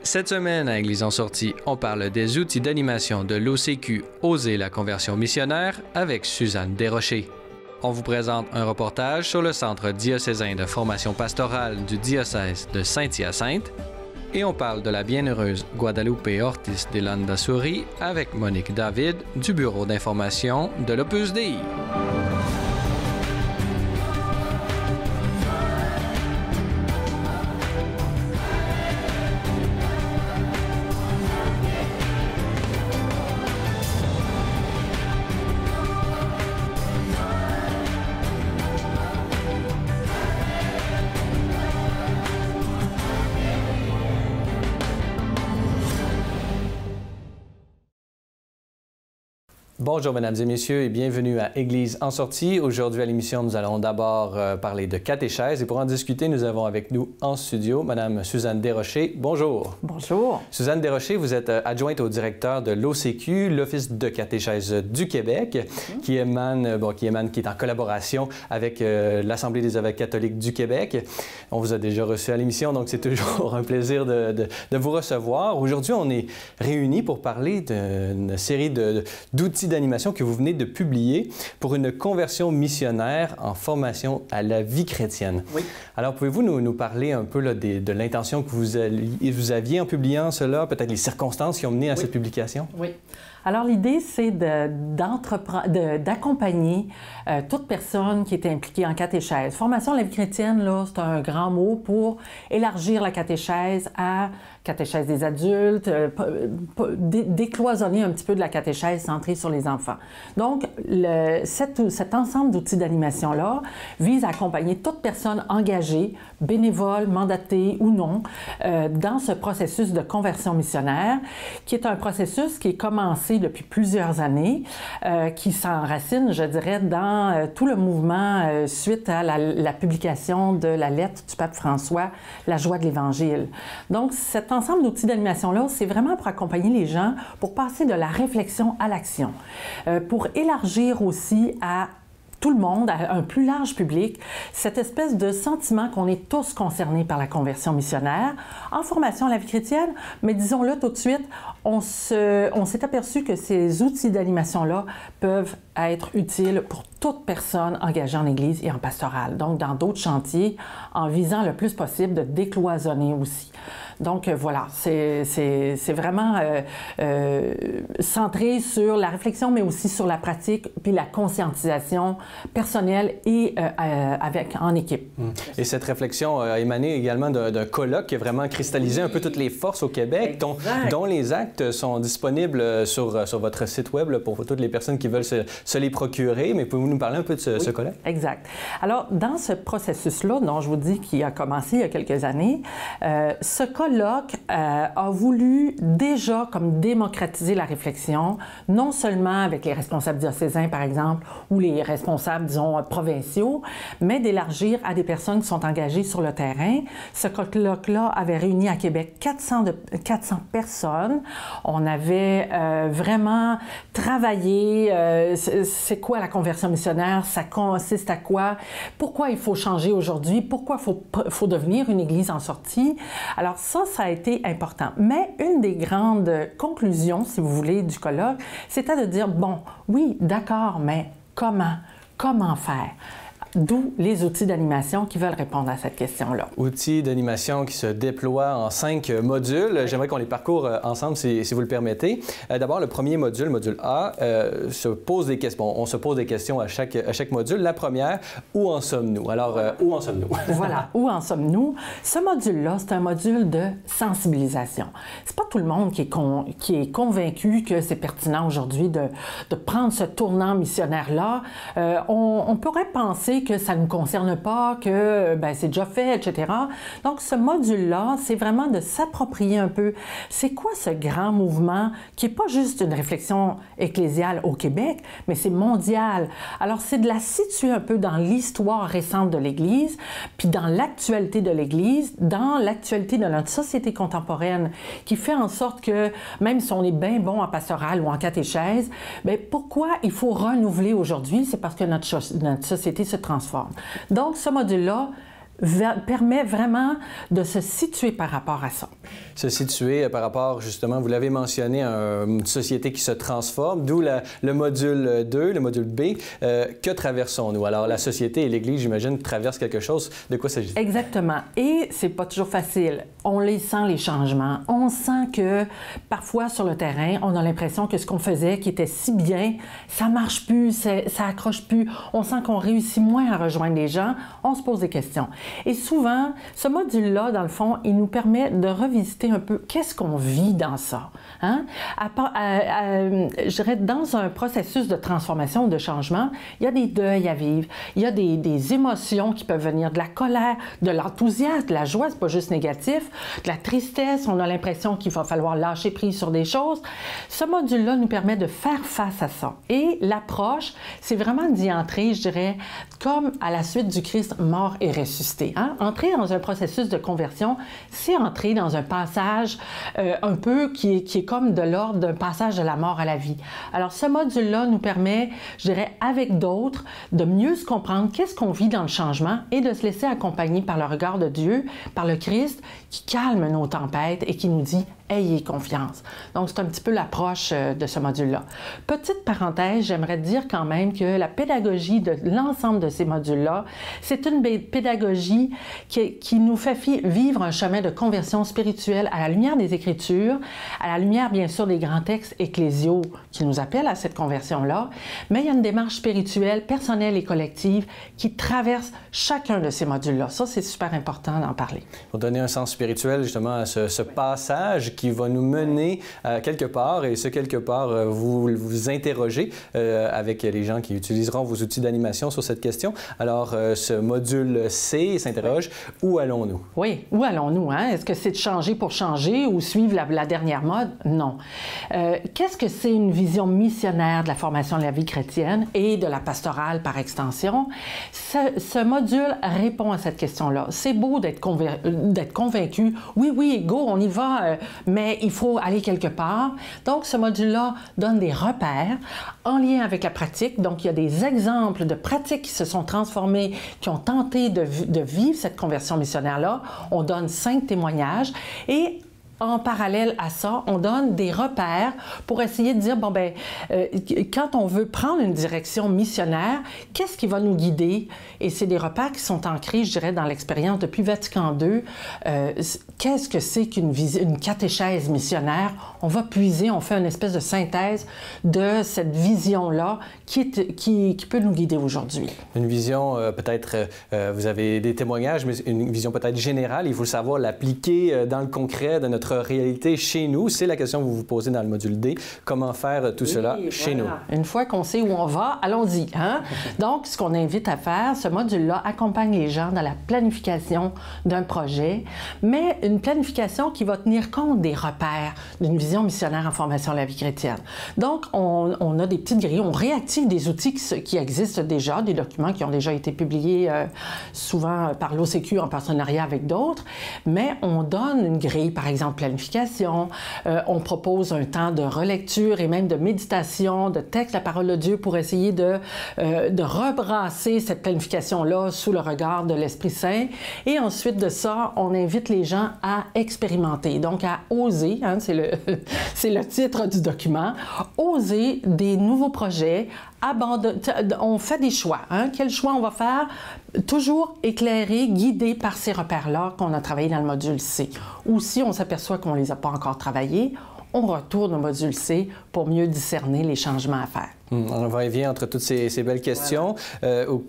Cette semaine, à Église en sortie, on parle des outils d'animation de l'OCQ Oser la conversion missionnaire avec Suzanne Desrochers. On vous présente un reportage sur le Centre diocésain de formation pastorale du diocèse de Saint-Hyacinthe et on parle de la bienheureuse Guadalupe Ortiz de Landazuri avec Monique David du Bureau d'information de l'Opus Dei. Bonjour, mesdames et messieurs, et bienvenue à Église en sortie. Aujourd'hui, à l'émission, nous allons d'abord parler de catéchèse. Et pour en discuter, nous avons avec nous en studio Mme Suzanne Desrochers. Bonjour. Bonjour. Suzanne Desrochers, vous êtes adjointe au directeur de l'OCQ, l'Office de catéchèse du Québec, qui est en collaboration avec l'Assemblée des évêques catholiques du Québec. On vous a déjà reçu à l'émission, donc c'est toujours un plaisir de vous recevoir. Aujourd'hui, on est réunis pour parler d'une série d'outils d'animation que vous venez de publier pour une conversion missionnaire en formation à la vie chrétienne. Oui. Alors, pouvez-vous nous parler un peu là, de l'intention que vous aviez en publiant cela, peut-être les circonstances qui ont mené à cette publication? Oui. Alors, l'idée, c'est d'accompagner toute personne qui est impliquée en catéchèse. Formation à la vie chrétienne, là, c'est un grand mot pour élargir la catéchèse à catéchèse des adultes, décloisonner un petit peu de la catéchèse centrée sur les enfants. Donc, cet ensemble d'outils d'animation-là vise à accompagner toute personne engagée, bénévole, mandatée ou non, dans ce processus de conversion missionnaire, qui est un processus qui est commencé depuis plusieurs années, qui s'enracine, je dirais, dans tout le mouvement suite à la publication de la lettre du pape François, La joie de l'Évangile. Donc, cet ensemble d'outils d'animation-là, c'est vraiment pour accompagner les gens, pour passer de la réflexion à l'action, pour élargir aussi à tout le monde, à un plus large public, cette espèce de sentiment qu'on est tous concernés par la conversion missionnaire, en formation à la vie chrétienne, mais disons-le tout de suite, on s'est aperçu que ces outils d'animation-là peuvent être utiles pour toute personne engagée en Église et en pastorale, donc dans d'autres chantiers, en visant le plus possible de décloisonner aussi. Donc voilà, c'est vraiment centré sur la réflexion, mais aussi sur la pratique, puis la conscientisation personnelle et en équipe. Et cette réflexion a émané également d'un colloque qui a vraiment cristallisé un peu toutes les forces au Québec, dont les actes sont disponibles sur votre site web là, pour toutes les personnes qui veulent se les procurer. Mais pouvez-vous nous parler un peu de ce colloque? Exact. Alors, dans ce processus-là, dont je vous dis qu'il a commencé il y a quelques années, ce colloque a voulu déjà comme démocratiser la réflexion, non seulement avec les responsables diocésains, par exemple, ou les responsables, disons, provinciaux, mais d'élargir à des personnes qui sont engagées sur le terrain. Ce colloque-là avait réuni à Québec 400 personnes. On avait vraiment travaillé, c'est quoi la conversion missionnaire, ça consiste à quoi, pourquoi il faut changer aujourd'hui, pourquoi il faut devenir une Église en sortie. Alors ça a été important. Mais une des grandes conclusions, si vous voulez, du colloque, c'était de dire, bon, oui, d'accord, mais comment faire? D'où les outils d'animation qui veulent répondre à cette question-là. Outils d'animation qui se déploient en 5 modules. J'aimerais qu'on les parcourt ensemble, si vous le permettez. D'abord, le premier module, module A, se pose des questions. Bon, on se pose des questions à chaque module. La première, où en sommes-nous? Alors, où en sommes-nous? Voilà, où en sommes-nous? Ce module-là, c'est un module de sensibilisation. C'est pas tout le monde qui est convaincu que c'est pertinent aujourd'hui de prendre ce tournant missionnaire-là. On pourrait penser que ça ne nous concerne pas, que c'est déjà fait, etc. Donc, ce module-là, c'est vraiment de s'approprier un peu c'est quoi ce grand mouvement qui n'est pas juste une réflexion ecclésiale au Québec, mais c'est mondial. Alors, c'est de la situer un peu dans l'histoire récente de l'Église, puis dans l'actualité de l'Église, dans l'actualité de notre société contemporaine, qui fait en sorte que, même si on est bien bon en pastoral ou en catéchèse, bien, pourquoi il faut renouveler aujourd'hui? C'est parce que notre société se transforme. Donc, ce module-là permet vraiment de se situer par rapport à ça. Se situer par rapport, justement, vous l'avez mentionné, à une société qui se transforme, d'où le module 2, le module B. Que traversons-nous? Alors, la société et l'Église, j'imagine, traversent quelque chose. De quoi s'agit-il? Exactement. Et c'est pas toujours facile. On les sent, les changements. On sent que, parfois, sur le terrain, on a l'impression que ce qu'on faisait, qui était si bien, ça marche plus, ça accroche plus. On sent qu'on réussit moins à rejoindre les gens. On se pose des questions. Et souvent, ce module-là, dans le fond, il nous permet de revisiter un peu qu'est-ce qu'on vit dans ça. Hein? Je dirais, dans un processus de transformation, de changement, il y a des deuils à vivre, il y a des émotions qui peuvent venir, de la colère, de l'enthousiasme, de la joie, c'est pas juste négatif, de la tristesse, on a l'impression qu'il va falloir lâcher prise sur des choses. Ce module-là nous permet de faire face à ça. Et l'approche, c'est vraiment d'y entrer, je dirais, comme à la suite du Christ mort et ressuscité. Hein? Entrer dans un processus de conversion, c'est entrer dans un passage un peu qui est comme de l'ordre d'un passage de la mort à la vie. Alors, ce module-là nous permet, je dirais, avec d'autres, de mieux se comprendre qu'est-ce qu'on vit dans le changement et de se laisser accompagner par le regard de Dieu, par le Christ, qui calme nos tempêtes et qui nous dit « Ayez confiance ». Donc, c'est un petit peu l'approche de ce module-là. Petite parenthèse, j'aimerais dire quand même que la pédagogie de l'ensemble de ces modules-là, c'est une pédagogie qui nous fait vivre un chemin de conversion spirituelle à la lumière des Écritures, à la lumière, bien sûr, des grands textes ecclésiaux qui nous appellent à cette conversion-là, mais il y a une démarche spirituelle, personnelle et collective qui traverse chacun de ces modules-là. Ça, c'est super important d'en parler. Pour donner un sens spirituel, justement, à ce passage qui va nous mener quelque part, et ce quelque part, vous interrogez avec les gens qui utiliseront vos outils d'animation sur cette question. Alors, ce module C s'interroge, où allons-nous? Oui, où allons-nous? Hein? Est-ce que c'est de changer pour changer ou suivre la dernière mode? Non. Qu'est-ce que c'est une vision missionnaire de la formation de la vie chrétienne et de la pastorale par extension? Ce module répond à cette question-là. C'est beau d'être convaincu. Oui, go, on y va, mais il faut aller quelque part. Donc, ce module-là donne des repères en lien avec la pratique. Donc, il y a des exemples de pratiques qui se sont transformées, qui ont tenté de vivre cette conversion missionnaire-là. On donne 5 témoignages et en parallèle à ça, on donne des repères pour essayer de dire, bon, ben, quand on veut prendre une direction missionnaire, qu'est-ce qui va nous guider? Et c'est des repères qui sont ancrés, je dirais, dans l'expérience depuis Vatican II. Qu'est-ce que c'est qu'une catéchèse missionnaire? On va puiser, on fait une espèce de synthèse de cette vision-là qui peut nous guider aujourd'hui. Une vision, peut-être, vous avez des témoignages, mais une vision peut-être générale. Il faut savoir l'appliquer dans le concret de notre réalité chez nous. C'est la question que vous vous posez dans le module D. Comment faire tout cela chez nous? Une fois qu'on sait où on va, allons-y. Hein? Donc, ce qu'on invite à faire, ce module-là accompagne les gens dans la planification d'un projet, mais une planification qui va tenir compte des repères d'une vision missionnaire en formation de la vie chrétienne. Donc, on a des petites grilles, on réactive des outils qui existent déjà, des documents qui ont déjà été publiés souvent par l'OCQ en partenariat avec d'autres, mais on donne une grille, par exemple, planification, on propose un temps de relecture et même de méditation, de texte, la parole de Dieu pour essayer de rebrasser cette planification-là sous le regard de l'Esprit Saint. Et ensuite de ça, on invite les gens à expérimenter, donc à oser, hein, c'est le titre du document, oser des nouveaux projets, on fait des choix. Hein? Quel choix on va faire? Toujours éclairé, guidé par ces repères-là qu'on a travaillé dans le module C. Ou si on s'aperçoit qu'on ne les a pas encore travaillés, on retourne au module C pour mieux discerner les changements à faire. On va et vient entre toutes ces belles questions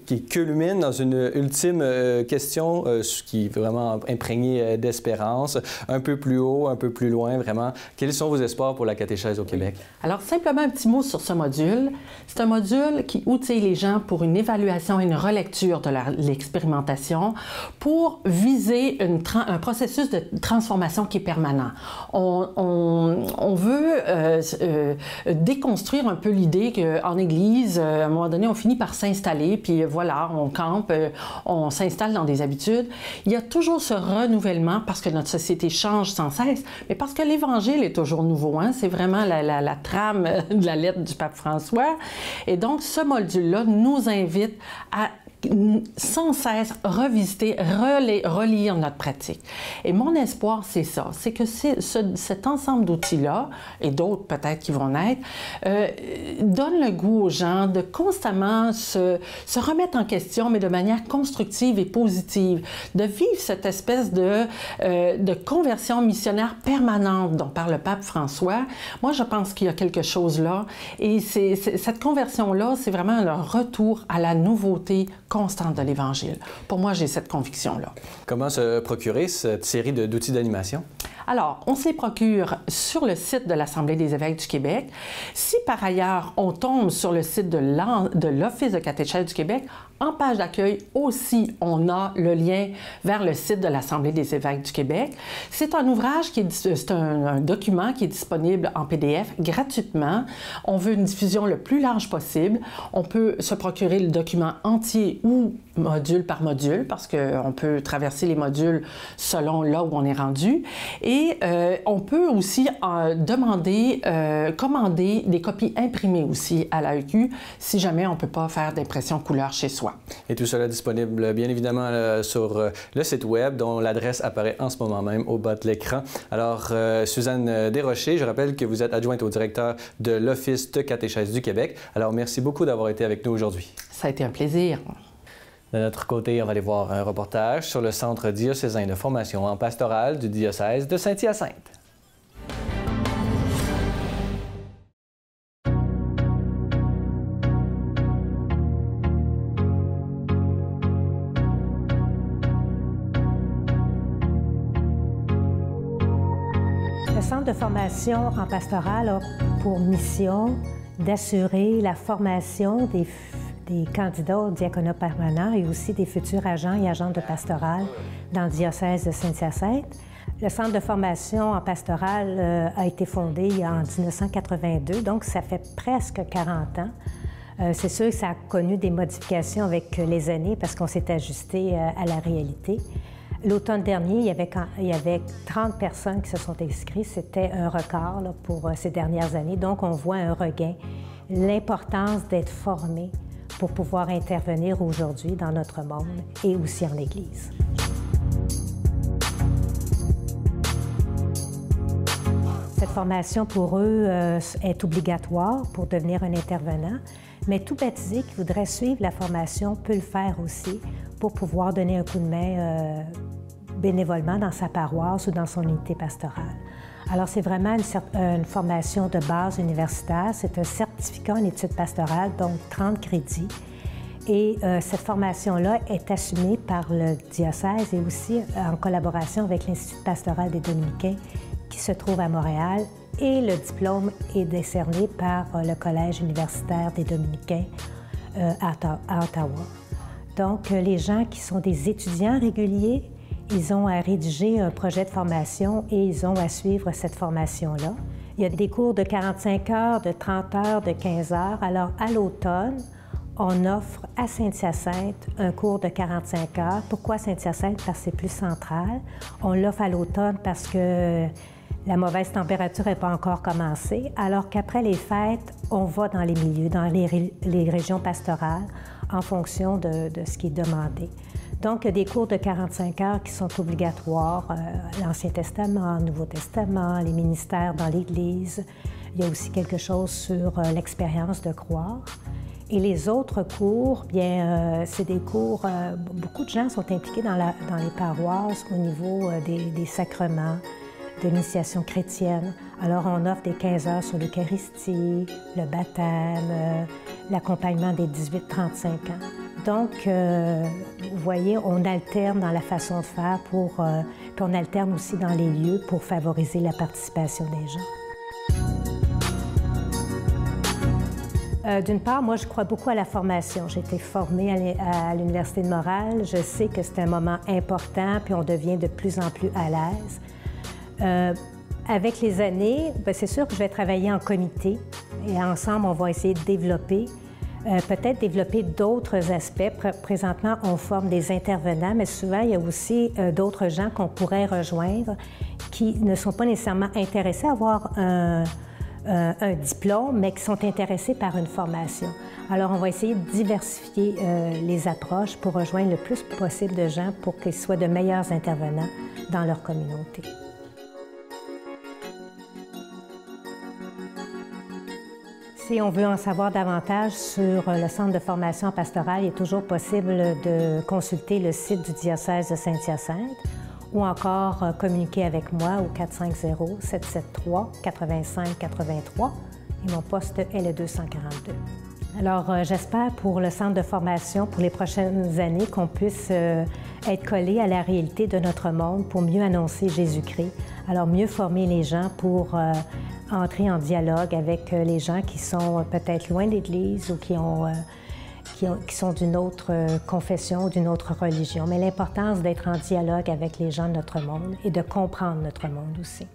qui culminent dans une ultime question qui est vraiment imprégnée d'espérance. Un peu plus haut, un peu plus loin, vraiment. Quels sont vos espoirs pour la catéchèse au Québec? Alors, simplement un petit mot sur ce module. C'est un module qui outille les gens pour une évaluation et une relecture de l'expérimentation pour viser un processus de transformation qui est permanent. On veut déconstruire un peu l'idée que en Église, à un moment donné, on finit par s'installer, puis voilà, on campe, on s'installe dans des habitudes. Il y a toujours ce renouvellement parce que notre société change sans cesse, mais parce que l'Évangile est toujours nouveau. Hein? C'est vraiment la trame de la lettre du pape François. Et donc, ce module-là nous invite à sans cesse revisiter, relire notre pratique. Et mon espoir, c'est ça, c'est que cet ensemble d'outils-là, et d'autres peut-être qui vont naître, donne le goût aux gens de constamment se remettre en question, mais de manière constructive et positive, de vivre cette espèce de conversion missionnaire permanente dont parle le pape François. Moi, je pense qu'il y a quelque chose là, et cette conversion-là, c'est vraiment le retour à la nouveauté constante de l'Évangile. Pour moi, j'ai cette conviction-là. Comment se procurer cette série d'outils d'animation? Alors, on se les procure sur le site de l'Assemblée des évêques du Québec. Si par ailleurs, on tombe sur le site de l'Office de catéchèse du Québec, en page d'accueil aussi, on a le lien vers le site de l'Assemblée des évêques du Québec. C'est un ouvrage c'est un document qui est disponible en PDF gratuitement. On veut une diffusion le plus large possible. On peut se procurer le document entier ou module par module, parce qu'on peut traverser les modules selon là où on est rendu. Et on peut aussi commander des copies imprimées aussi à l'AEQ, si jamais on ne peut pas faire d'impression couleur chez soi. Et tout cela disponible bien évidemment sur le site web dont l'adresse apparaît en ce moment même au bas de l'écran. Alors, Suzanne Desrochers, je rappelle que vous êtes adjointe au directeur de l'Office de catéchèse du Québec. Alors, merci beaucoup d'avoir été avec nous aujourd'hui. Ça a été un plaisir. De notre côté, on va aller voir un reportage sur le Centre diocésain de formation en pastorale du diocèse de Saint-Hyacinthe. Le Centre de formation en pastorale a pour mission d'assurer la formation des candidats au diaconat permanent et aussi des futurs agents et agentes de pastorale dans le diocèse de Saint-Hyacinthe. Le Centre de formation en pastorale a été fondé en 1982, donc ça fait presque 40 ans. C'est sûr que ça a connu des modifications avec les années parce qu'on s'est ajusté à la réalité. L'automne dernier, il y avait 30 personnes qui se sont inscrites. C'était un record là, pour ces dernières années. Donc, on voit un regain. L'importance d'être formé pour pouvoir intervenir aujourd'hui dans notre monde et aussi en Église. Cette formation, pour eux, est obligatoire pour devenir un intervenant, mais tout baptisé qui voudrait suivre la formation peut le faire aussi pour pouvoir donner un coup de main bénévolement dans sa paroisse ou dans son unité pastorale. Alors, c'est vraiment une formation de base universitaire. C'est un certificat en études pastorales, donc 30 crédits. Et cette formation-là est assumée par le diocèse et aussi en collaboration avec l'Institut pastoral des Dominicains qui se trouve à Montréal. Et le diplôme est décerné par le Collège universitaire des Dominicains à Ottawa. Donc, les gens qui sont des étudiants réguliers, ils ont à rédiger un projet de formation et ils ont à suivre cette formation-là. Il y a des cours de 45 heures, de 30 heures, de 15 heures. Alors, à l'automne, on offre à Saint-Hyacinthe un cours de 45 heures. Pourquoi Saint-Hyacinthe? Parce que c'est plus central. On l'offre à l'automne parce que la mauvaise température n'est pas encore commencée, alors qu'après les fêtes, on va dans les milieux, dans les régions pastorales, en fonction de ce qui est demandé. Donc, il y a des cours de 45 heures qui sont obligatoires, l'Ancien Testament, le Nouveau Testament, les ministères dans l'Église. Il y a aussi quelque chose sur l'expérience de croire. Et les autres cours, bien, c'est des cours, beaucoup de gens sont impliqués dans les paroisses au niveau des sacrements, de l'initiation chrétienne. Alors, on offre des 15 heures sur l'Eucharistie, le baptême, l'accompagnement des 18-35 ans. Donc, vous voyez, on alterne dans la façon de faire puis on alterne aussi dans les lieux pour favoriser la participation des gens. D'une part, moi, je crois beaucoup à la formation. J'ai été formée à l'Université de Montréal. Je sais que c'est un moment important, puis on devient de plus en plus à l'aise. Avec les années, c'est sûr que je vais travailler en comité et ensemble, on va essayer de développer, peut-être développer d'autres aspects. Présentement, on forme des intervenants, mais souvent, il y a aussi d'autres gens qu'on pourrait rejoindre qui ne sont pas nécessairement intéressés à avoir un diplôme, mais qui sont intéressés par une formation. Alors, on va essayer de diversifier les approches pour rejoindre le plus possible de gens pour qu'ils soient de meilleurs intervenants dans leur communauté. Si on veut en savoir davantage sur le centre de formation pastorale, il est toujours possible de consulter le site du diocèse de Saint-Hyacinthe ou encore communiquer avec moi au 450-773-8583 et mon poste est le 242. Alors, j'espère pour le centre de formation pour les prochaines années qu'on puisse être collé à la réalité de notre monde pour mieux annoncer Jésus-Christ. Alors, mieux former les gens pour entrer en dialogue avec les gens qui sont peut-être loin de l'Église ou qui sont d'une autre confession ou d'une autre religion. Mais l'importance d'être en dialogue avec les gens de notre monde et de comprendre notre monde aussi.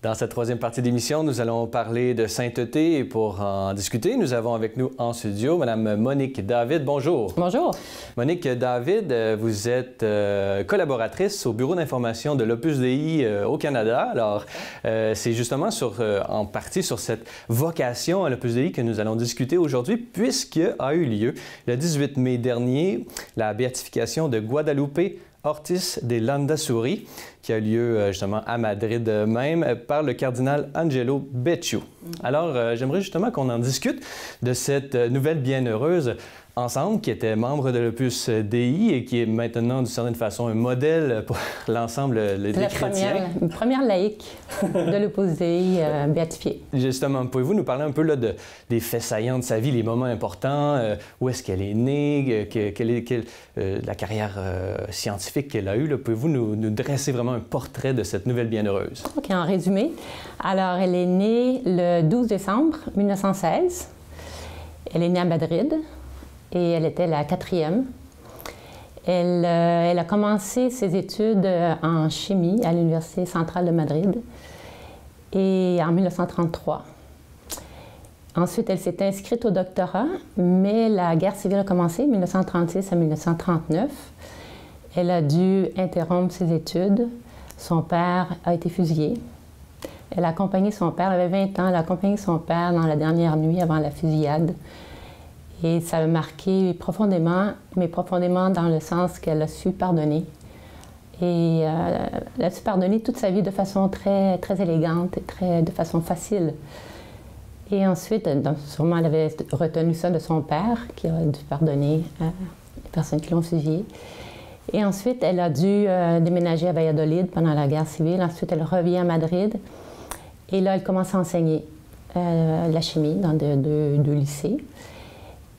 Dans cette troisième partie d'émission, nous allons parler de sainteté et pour en discuter, nous avons avec nous en studio Mme Monique David. Bonjour. Bonjour. Monique David, vous êtes collaboratrice au bureau d'information de l'Opus Dei au Canada. Alors, c'est justement en partie sur cette vocation à l'Opus Dei que nous allons discuter aujourd'hui, puisque a eu lieu le 18 mai dernier la béatification de Guadalupe Ortiz de Landazuri, qui a lieu justement à Madrid même, par le cardinal Angelo Becciu. Alors, j'aimerais justement qu'on en discute de cette nouvelle bienheureuse ensemble, qui était membre de l'Opus Dei et qui est maintenant, d'une certaine façon, un modèle pour l'ensemble des chrétiens. La première laïque de l'Opus Dei béatifiée. Justement, pouvez-vous nous parler un peu là, des faits saillants de sa vie, les moments importants, où est-ce qu'elle est née, quelle est la carrière scientifique qu'elle a eue? Pouvez-vous nous dresser vraiment un portrait de cette nouvelle bienheureuse? OK, en résumé. Alors, elle est née le 12 décembre 1916. Elle est née à Madrid. Et elle était la 4e. Elle a commencé ses études en chimie à l'Université centrale de Madrid et en 1933. Ensuite, elle s'est inscrite au doctorat, mais la guerre civile a commencé de 1936 à 1939. Elle a dû interrompre ses études. Son père a été fusillé. Elle a accompagné son père, elle avait 20 ans, elle a accompagné son père dans la dernière nuit avant la fusillade. Et ça l'a marqué profondément, mais profondément dans le sens qu'elle a su pardonner. Et elle a su pardonner toute sa vie de façon très, très élégante et de façon facile. Et ensuite, sûrement, elle avait retenu ça de son père, qui a dû pardonner les personnes qui l'ont fusillée. Et ensuite, elle a dû déménager à Valladolid pendant la guerre civile. Ensuite, elle revient à Madrid. Et là, elle commence à enseigner la chimie dans deux lycées.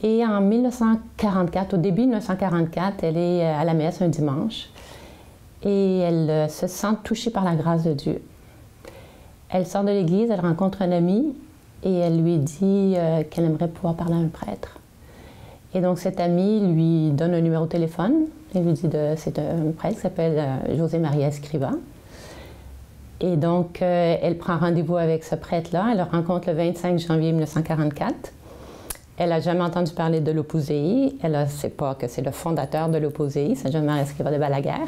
Et en 1944, au début de 1944, elle est à la messe un dimanche et elle se sent touchée par la grâce de Dieu. Elle sort de l'église, elle rencontre un ami et elle lui dit qu'elle aimerait pouvoir parler à un prêtre. Et donc cet ami lui donne un numéro de téléphone. Elle lui dit c'est un prêtre qui s'appelle José María Escrivá. Et donc elle prend rendez-vous avec ce prêtre-là. Elle le rencontre le 25 janvier 1944. Elle n'a jamais entendu parler de l'Opus Dei. Elle ne sait pas que c'est le fondateur de l'Opus Dei, Saint José-Marie Escrivá de Balaguer.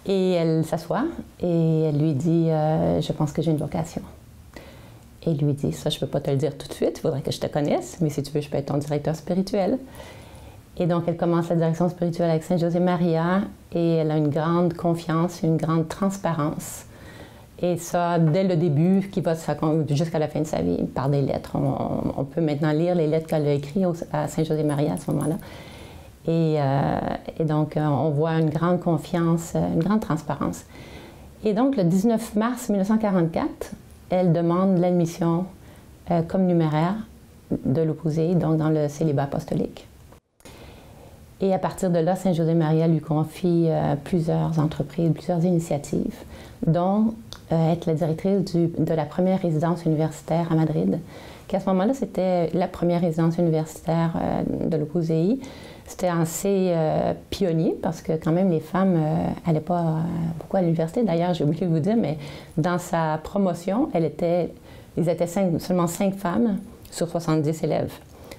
Et elle s'assoit et elle lui dit je pense que j'ai une vocation. Et il lui dit ça, je ne peux pas te le dire tout de suite, il faudrait que je te connaisse, mais si tu veux, je peux être ton directeur spirituel. Et donc, elle commence la direction spirituelle avec Saint José Maria et elle a une grande confiance, une grande transparence. Et ça, dès le début, qui va jusqu'à la fin de sa vie, par des lettres. On peut maintenant lire les lettres qu'elle a écrites à Saint José Maria à ce moment-là. Et donc, on voit une grande confiance, une grande transparence. Et donc, le 19 mars 1944, elle demande l'admission comme numéraire de l'Opus Dei, donc dans le célibat apostolique. Et à partir de là, Saint José Maria lui confie plusieurs entreprises, plusieurs initiatives, dont être la directrice de la première résidence universitaire à Madrid, qui à ce moment-là, c'était la première résidence universitaire de l'Opus Dei. C'était assez pionnier parce que quand même les femmes n'allaient pas beaucoup à l'université. D'ailleurs, j'ai oublié de vous dire, mais dans sa promotion, ils étaient seulement 5 femmes sur 70 élèves.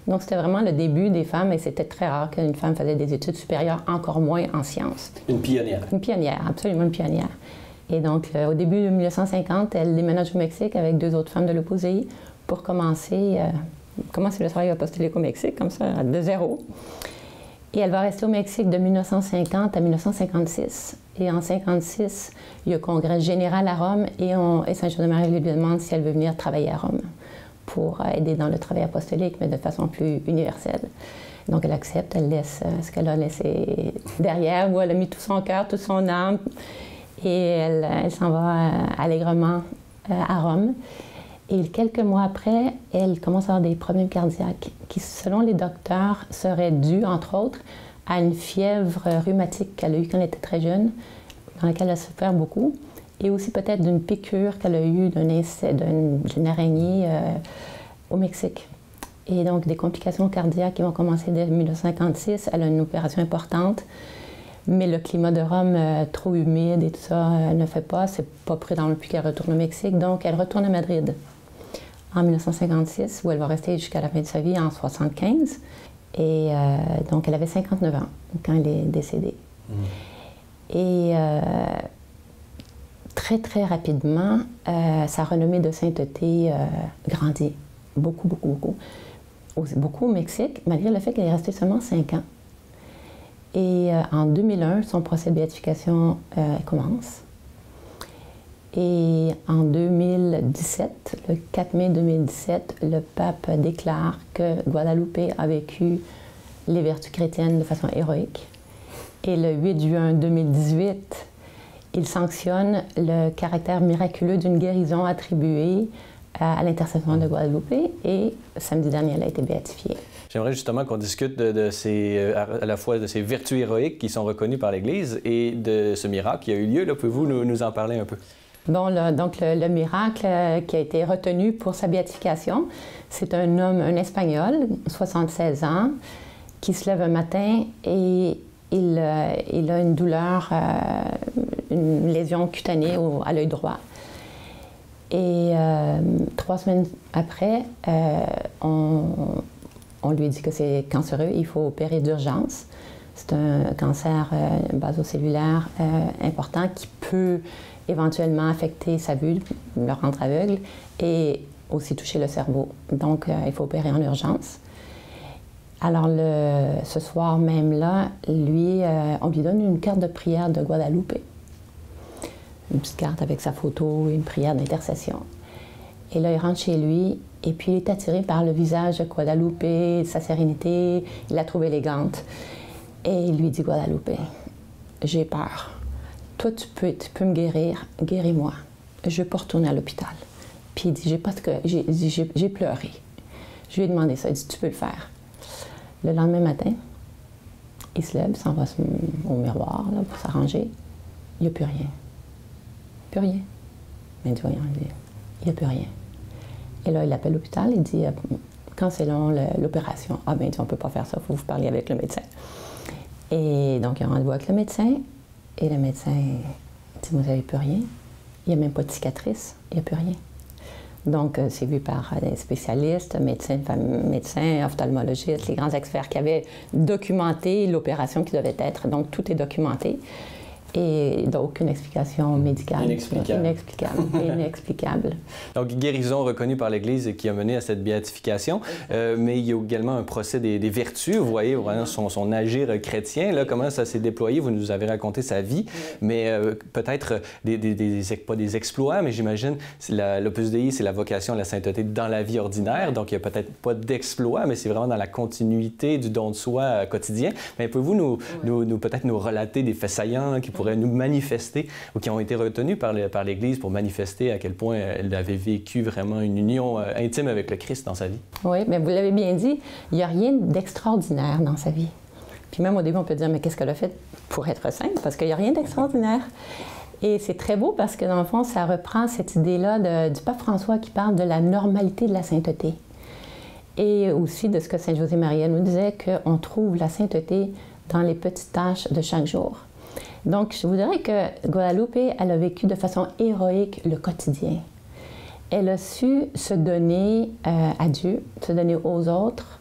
Donc, c'était vraiment le début des femmes et c'était très rare qu'une femme faisait des études supérieures, encore moins en sciences. Une pionnière. Une pionnière, absolument une pionnière. Et donc, au début de 1950, elle déménage au Mexique avec 2 autres femmes de l'opposé pour commencer le travail apostolique au Mexique, comme ça, de zéro. Et elle va rester au Mexique de 1950 à 1956. Et en 1956, il y a un congrès général à Rome et Saint-José-Marie lui demande si elle veut venir travailler à Rome pour aider dans le travail apostolique, mais de façon plus universelle. Donc, elle accepte, elle laisse ce qu'elle a laissé derrière, où elle a mis tout son cœur, toute son âme, et elle s'en va allègrement à Rome. Et quelques mois après, elle commence à avoir des problèmes cardiaques qui, selon les docteurs, seraient dus, entre autres, à une fièvre rhumatique qu'elle a eue quand elle était très jeune, dans laquelle elle a souffert beaucoup, et aussi peut-être d'une piqûre qu'elle a eue d'une araignée au Mexique. Et donc, des complications cardiaques qui vont commencer dès 1956. Elle a une opération importante, mais le climat de Rome, trop humide et tout ça, elle ne fait pas. C'est pas prudent non plus qu'elle retourne au Mexique. Donc, elle retourne à Madrid en 1956, où elle va rester jusqu'à la fin de sa vie en 1975. Et donc, elle avait 59 ans quand elle est décédée. Et très, très rapidement, sa renommée de sainteté grandit. Beaucoup, beaucoup, beaucoup. Beaucoup au Mexique, malgré le fait qu'elle est restée seulement 5 ans. Et en 2001, son procès de béatification commence. Et en 2017, le 4 mai 2017, le pape déclare que Guadalupe a vécu les vertus chrétiennes de façon héroïque. Et le 8 juin 2018, il sanctionne le caractère miraculeux d'une guérison attribuée à l'intercession de Guadalupe et samedi dernier, elle a été béatifiée. J'aimerais justement qu'on discute à la fois de ces vertus héroïques qui sont reconnues par l'Église et de ce miracle qui a eu lieu. Pouvez-vous nous en parler un peu? Bon, donc le miracle qui a été retenu pour sa béatification, c'est un homme, un Espagnol, 76 ans, qui se lève un matin et il a une douleur, une lésion cutanée à l'œil droit. Et 3 semaines après, on lui dit que c'est cancéreux, il faut opérer d'urgence. C'est un cancer basocellulaire important qui peut éventuellement affecter sa vue, le rendre aveugle et aussi toucher le cerveau. Donc, il faut opérer en urgence. Alors, ce soir même là, on lui donne une carte de prière de Guadalupe. Une petite carte avec sa photo et une prière d'intercession. Et là, il rentre chez lui et puis il est attiré par le visage de Guadalupe, sa sérénité, il la trouve élégante. Et il lui dit, Guadalupe, j'ai peur. Toi, tu peux me guérir, guéris-moi. Je ne veux pas retourner à l'hôpital. Puis il dit, j'ai pleuré. Je lui ai demandé ça, il dit, tu peux le faire. Le lendemain matin, il se lève, s'en va au miroir là, pour s'arranger. Il n'y a plus rien. Plus rien. Mais il dit, voyons, il n'y a plus rien. Et là, il appelle l'hôpital, il dit, cancellons l'opération. Ah, bien, il dit, on ne peut pas faire ça, il faut vous parler avec le médecin. Et donc, il a rendez-vous avec le médecin, et le médecin dit, vous n'avez plus rien. Il n'y a même pas de cicatrice, il n'y a plus rien. Donc, c'est vu par des spécialistes, médecins, ophtalmologistes, les grands experts qui avaient documenté l'opération qui devait être. Donc, tout est documenté. Et donc, aucune explication médicale. Inexplicable. Donc, guérison reconnue par l'Église qui a mené à cette béatification. Mais il y a également un procès des vertus. Vous voyez vraiment son agir chrétien, là, comment ça s'est déployé. Vous nous avez raconté sa vie, mais peut-être pas des exploits, mais j'imagine l'Opus Dei, c'est la vocation à la sainteté dans la vie ordinaire. Donc, il n'y a peut-être pas d'exploits, mais c'est vraiment dans la continuité du don de soi quotidien. Mais pouvez-vous peut-être nous relater des faits saillants qui pourraient nous manifester ou qui ont été retenus par l'Église pour manifester à quel point elle avait vécu vraiment une union intime avec le Christ dans sa vie? Oui, mais vous l'avez bien dit, il n'y a rien d'extraordinaire dans sa vie. Puis même au début, on peut dire, mais qu'est-ce qu'elle a fait pour être sainte? Parce qu'il n'y a rien d'extraordinaire. Et c'est très beau parce que dans le fond, ça reprend cette idée-là du pape François qui parle de la normalité de la sainteté. Et aussi de ce que Saint José-Marie nous disait, qu'on trouve la sainteté dans les petites tâches de chaque jour. Donc, je vous dirais que Guadalupe, elle a vécu de façon héroïque le quotidien. Elle a su se donner à Dieu, se donner aux autres,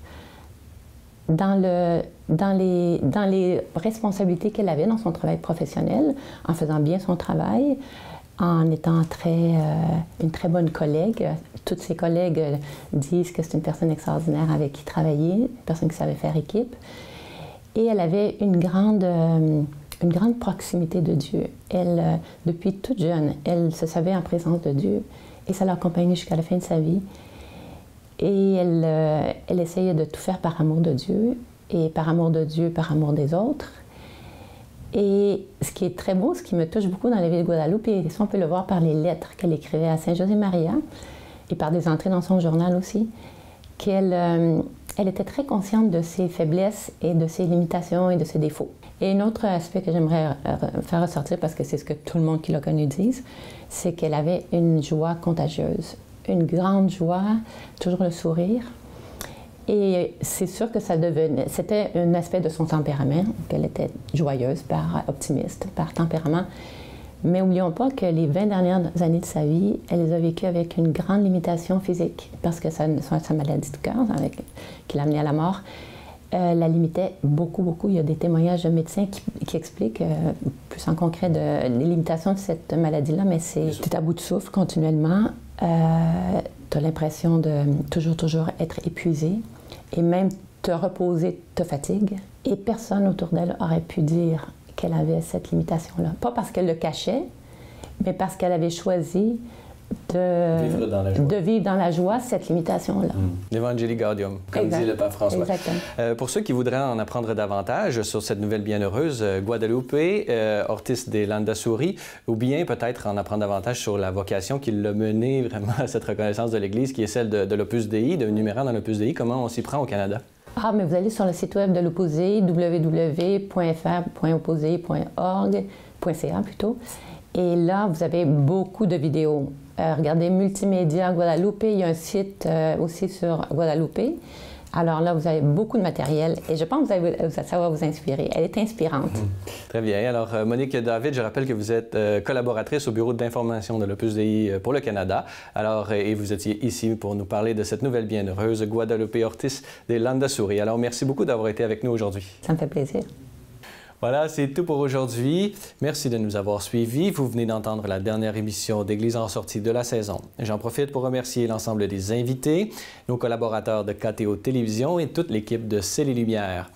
dans les responsabilités qu'elle avait dans son travail professionnel, en faisant bien son travail, en étant une très bonne collègue. Toutes ses collègues disent que c'est une personne extraordinaire avec qui travailler, une personne qui savait faire équipe. Et elle avait une grande proximité de Dieu. Elle, depuis toute jeune, elle se savait en présence de Dieu et ça l'accompagnait jusqu'à la fin de sa vie. Et elle essayait de tout faire par amour de Dieu, et par amour de Dieu, par amour des autres. Et ce qui est très beau, ce qui me touche beaucoup dans la vie de Guadalupe, et ça on peut le voir par les lettres qu'elle écrivait à Saint José-Maria, et par des entrées dans son journal aussi, qu'elle était très consciente de ses faiblesses et de ses limitations et de ses défauts. Et un autre aspect que j'aimerais faire ressortir, parce que c'est ce que tout le monde qui l'a connue dit, c'est qu'elle avait une joie contagieuse, une grande joie, toujours le sourire. Et c'est sûr que c'était un aspect de son tempérament, qu'elle était joyeuse, optimiste, par tempérament. Mais n'oublions pas que les 20 dernières années de sa vie, elle les a vécues avec une grande limitation physique, parce que sa maladie de cœur, qui l'a amenée à la mort, la limitait beaucoup, beaucoup. Il y a des témoignages de médecins qui expliquent, plus en concret, les limitations de cette maladie-là, mais c'est à bout de souffle continuellement. Tu as l'impression de toujours être épuisé, et même te reposer te fatigue. Et personne autour d'elle aurait pu dire qu'elle avait cette limitation-là. Pas parce qu'elle le cachait, mais parce qu'elle avait choisi de vivre dans la joie cette limitation-là. L'Evangelii Gaudium, comme dit le pape François. Exactement. Pour ceux qui voudraient en apprendre davantage sur cette nouvelle bienheureuse, Guadalupe Ortiz de Landazuri, ou bien peut-être en apprendre davantage sur la vocation qui l'a menée vraiment à cette reconnaissance de l'Église, qui est celle de l'Opus Dei, de numérant dans l'Opus Dei, comment on s'y prend au Canada? Ah, mais vous allez sur le site web de l'Opus Dei, www.fr.opusdei.org.ca plutôt. Et là, vous avez beaucoup de vidéos. Regardez Multimédia Guadalupe, il y a un site aussi sur Guadalupe. Alors là, vous avez beaucoup de matériel et je pense que ça va vous inspirer. Elle est inspirante. Très bien. Alors, Monique David, je rappelle que vous êtes collaboratrice au bureau d'information de l'Opus Dei pour le Canada. Alors, et vous étiez ici pour nous parler de cette nouvelle bienheureuse, Guadalupe Ortiz de Landazuri. Alors, merci beaucoup d'avoir été avec nous aujourd'hui. Ça me fait plaisir. Voilà, c'est tout pour aujourd'hui. Merci de nous avoir suivis. Vous venez d'entendre la dernière émission d'Église en sortie de la saison. J'en profite pour remercier l'ensemble des invités, nos collaborateurs de KTO Télévision et toute l'équipe de C'est les Lumières.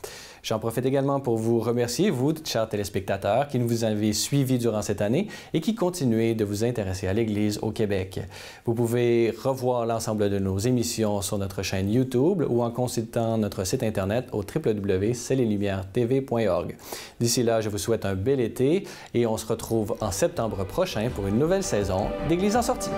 J'en profite également pour vous remercier, vous, chers téléspectateurs, qui nous avez suivis durant cette année et qui continuez de vous intéresser à l'Église au Québec. Vous pouvez revoir l'ensemble de nos émissions sur notre chaîne YouTube ou en consultant notre site Internet au www.c'estleslumières.tv.org. D'ici là, je vous souhaite un bel été et on se retrouve en septembre prochain pour une nouvelle saison d'Église en sortie.